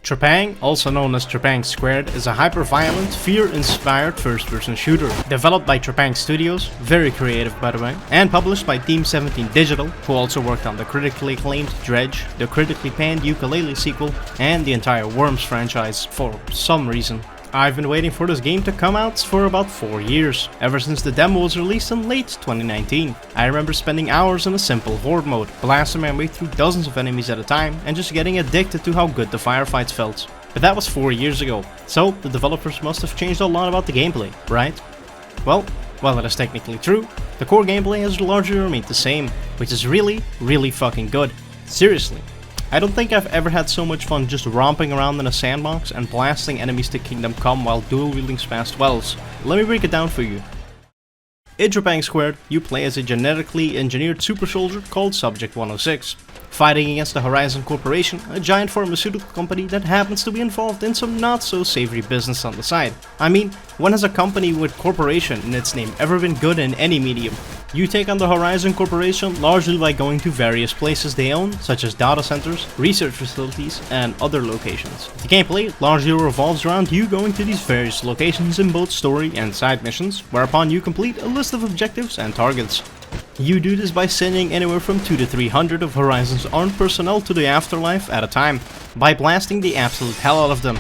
Trepang, also known as Trepang2, is a hyper-violent, fear-inspired first-person shooter. Developed by Trepang Studios, very creative by the way, and published by Team 17 Digital, who also worked on the critically acclaimed Dredge, the critically panned Yooka-Laylee sequel, and the entire Worms franchise for some reason. I've been waiting for this game to come out for about 4 years, ever since the demo was released in late 2019. I remember spending hours in a simple horde mode, blasting my way through dozens of enemies at a time and just getting addicted to how good the firefights felt. But that was 4 years ago, so the developers must have changed a lot about the gameplay, right? Well, while that is technically true, the core gameplay has largely remained the same, which is really fucking good. Seriously. I don't think I've ever had so much fun just romping around in a sandbox and blasting enemies to Kingdom Come while dual-wielding fast wells. Let me break it down for you. In Trepang2, you play as a genetically engineered super soldier called Subject 106, fighting against the Horizon Corporation, a giant pharmaceutical company that happens to be involved in some not so savory business on the side. I mean, when has a company with corporation in its name ever been good in any medium? You take on the Horizon Corporation largely by going to various places they own, such as data centers, research facilities, and other locations. The gameplay largely revolves around you going to these various locations in both story and side missions, whereupon you complete a list of objectives and targets. You do this by sending anywhere from 200 to 300 of Horizon's armed personnel to the afterlife at a time, by blasting the absolute hell out of them.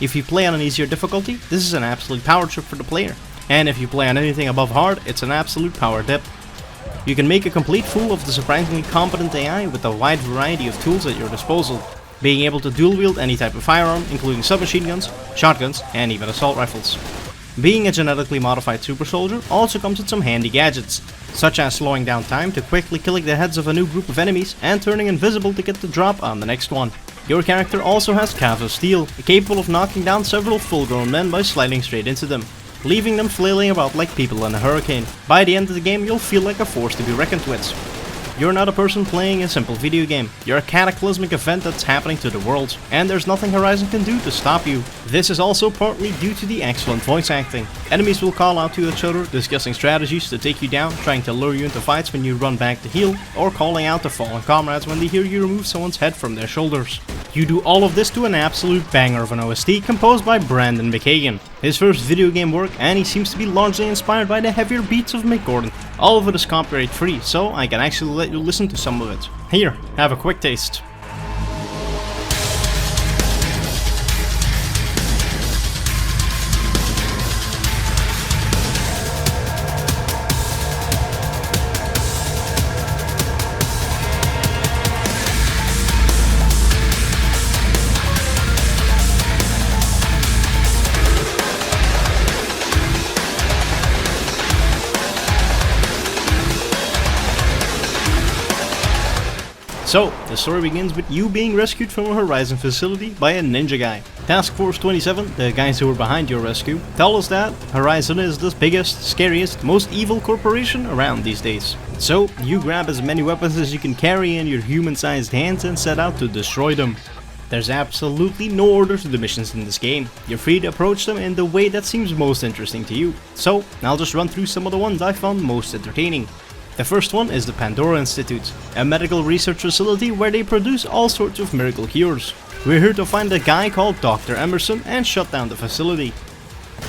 If you play on an easier difficulty, this is an absolute power trip for the player. And if you play on anything above hard, it's an absolute power dip. You can make a complete fool of the surprisingly competent AI with a wide variety of tools at your disposal, being able to dual wield any type of firearm, including submachine guns, shotguns, and even assault rifles. Being a genetically modified super soldier also comes with some handy gadgets, such as slowing down time to quickly killing the heads of a new group of enemies and turning invisible to get the drop on the next one. Your character also has calves of steel, capable of knocking down several full-grown men by sliding straight into them, leaving them flailing about like people in a hurricane. By the end of the game, you'll feel like a force to be reckoned with. You're not a person playing a simple video game, you're a cataclysmic event that's happening to the world, and there's nothing Horizon can do to stop you. This is also partly due to the excellent voice acting. Enemies will call out to each other, discussing strategies to take you down, trying to lure you into fights when you run back to heal, or calling out to fallen comrades when they hear you remove someone's head from their shoulders. You do all of this to an absolute banger of an OST composed by McKagan, his first video game work, and he seems to be largely inspired by the heavier beats of McGordon. All of it is copyright free, so I can actually let you listen to some of it. Here, have a quick taste. So, the story begins with you being rescued from a Horizon facility by a ninja guy. Task Force 27, the guys who are behind your rescue, tell us that Horizon is the biggest, scariest, most evil corporation around these days. So, you grab as many weapons as you can carry in your human-sized hands and set out to destroy them. There's absolutely no order to the missions in this game. You're free to approach them in the way that seems most interesting to you. So, I'll just run through some of the ones I found most entertaining. The first one is the Pandora Institute, a medical research facility where they produce all sorts of miracle cures. We're here to find a guy called Dr. Emerson and shut down the facility.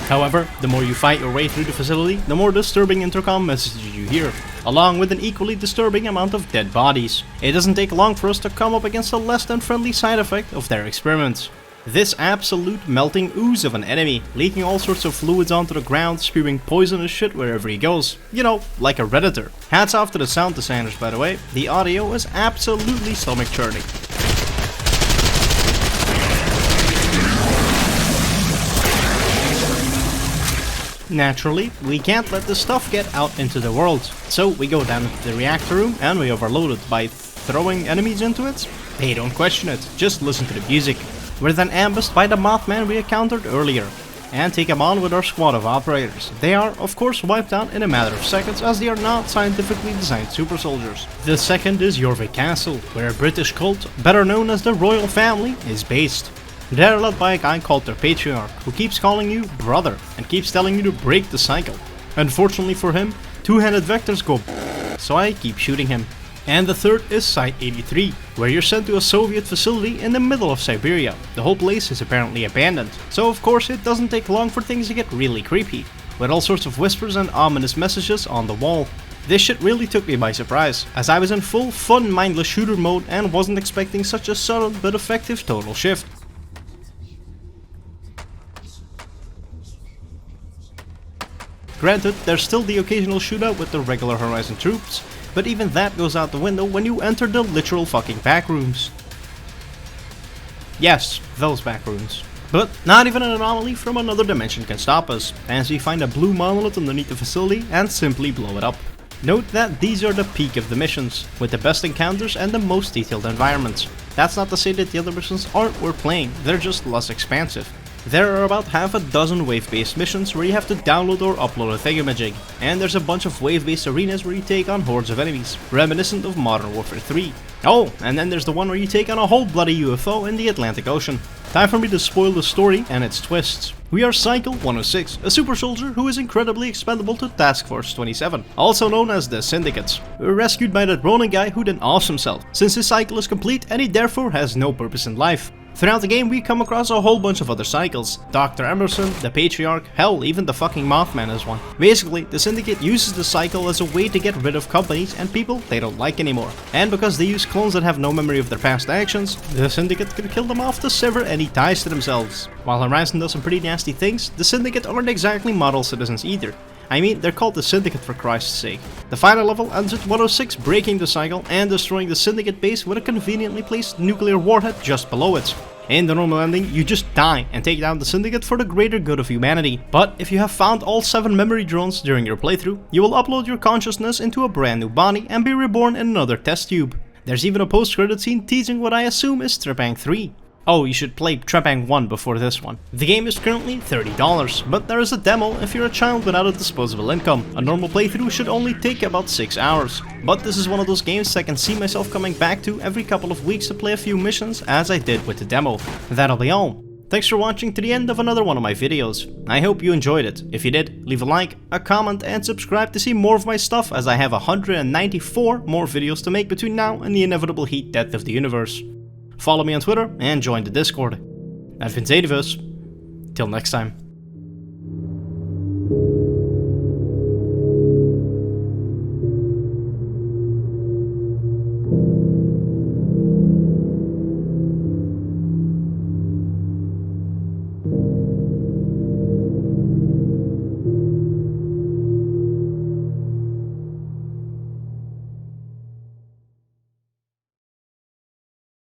However, the more you fight your way through the facility, the more disturbing intercom messages you hear, along with an equally disturbing amount of dead bodies. It doesn't take long for us to come up against a less than friendly side effect of their experiments. This absolute melting ooze of an enemy, leaking all sorts of fluids onto the ground, spewing poisonous shit wherever he goes. You know, like a redditor. Hats off to the sound designers, by the way. The audio is absolutely stomach churning. Naturally, we can't let this stuff get out into the world, so we go down into the reactor room and we overload it by throwing enemies into it. They don't question it, just listen to the music. We're then ambushed by the Mothman we encountered earlier, and take him on with our squad of operators. They are, of course, wiped out in a matter of seconds, as they are not scientifically designed super soldiers. The second is Jorvik Castle, where a British cult, better known as the Royal Family, is based. They're led by a guy called their patriarch, who keeps calling you brother, and keeps telling you to break the cycle. Unfortunately for him, two-handed vectors go so I keep shooting him. And the third is Site 83, where you're sent to a Soviet facility in the middle of Siberia. The whole place is apparently abandoned, so of course it doesn't take long for things to get really creepy, with all sorts of whispers and ominous messages on the wall. This shit really took me by surprise, as I was in full fun mindless shooter mode and wasn't expecting such a sudden but effective tonal shift. Granted, there's still the occasional shootout with the regular Horizon troops, but even that goes out the window when you enter the literal fucking backrooms. Yes, those backrooms. But not even an anomaly from another dimension can stop us, as we find a blue monolith underneath the facility and simply blow it up. Note that these are the peak of the missions, with the best encounters and the most detailed environments. That's not to say that the other missions aren't worth playing, they're just less expansive. There are about half a dozen wave-based missions where you have to download or upload a thingamajig, and there's a bunch of wave-based arenas where you take on hordes of enemies, reminiscent of Modern Warfare 3. Oh, and then there's the one where you take on a whole bloody UFO in the Atlantic Ocean. Time for me to spoil the story and its twists. We are Cycle 106, a super soldier who is incredibly expendable to Task Force 27, also known as the Syndicate. We're rescued by that Ronin guy who then offs himself, since his cycle is complete and he therefore has no purpose in life. Throughout the game we come across a whole bunch of other cycles. Dr. Emerson, the Patriarch, hell, even the fucking Mothman is one. Basically, the Syndicate uses the cycle as a way to get rid of companies and people they don't like anymore. And because they use clones that have no memory of their past actions, the Syndicate can kill them off to sever any ties to themselves. While Horizon does some pretty nasty things, the Syndicate aren't exactly model citizens either. I mean, they're called the Syndicate for Christ's sake. The final level ends at 106 breaking the cycle and destroying the Syndicate base with a conveniently placed nuclear warhead just below it. In the normal ending, you just die and take down the Syndicate for the greater good of humanity. But if you have found all 7 memory drones during your playthrough, you will upload your consciousness into a brand new body and be reborn in another test tube. There's even a post-credit scene teasing what I assume is Trepang2. Oh, you should play Trepang2 before this one. The game is currently $30, but there is a demo if you're a child without a disposable income. A normal playthrough should only take about 6 hours. But this is one of those games I can see myself coming back to every couple of weeks to play a few missions, as I did with the demo. That'll be all. Thanks for watching to the end of another one of my videos. I hope you enjoyed it. If you did, leave a like, a comment and subscribe to see more of my stuff, as I have 194 more videos to make between now and the inevitable heat death of the universe. Follow me on Twitter and join the Discord. I've been Zadivus. Till next time.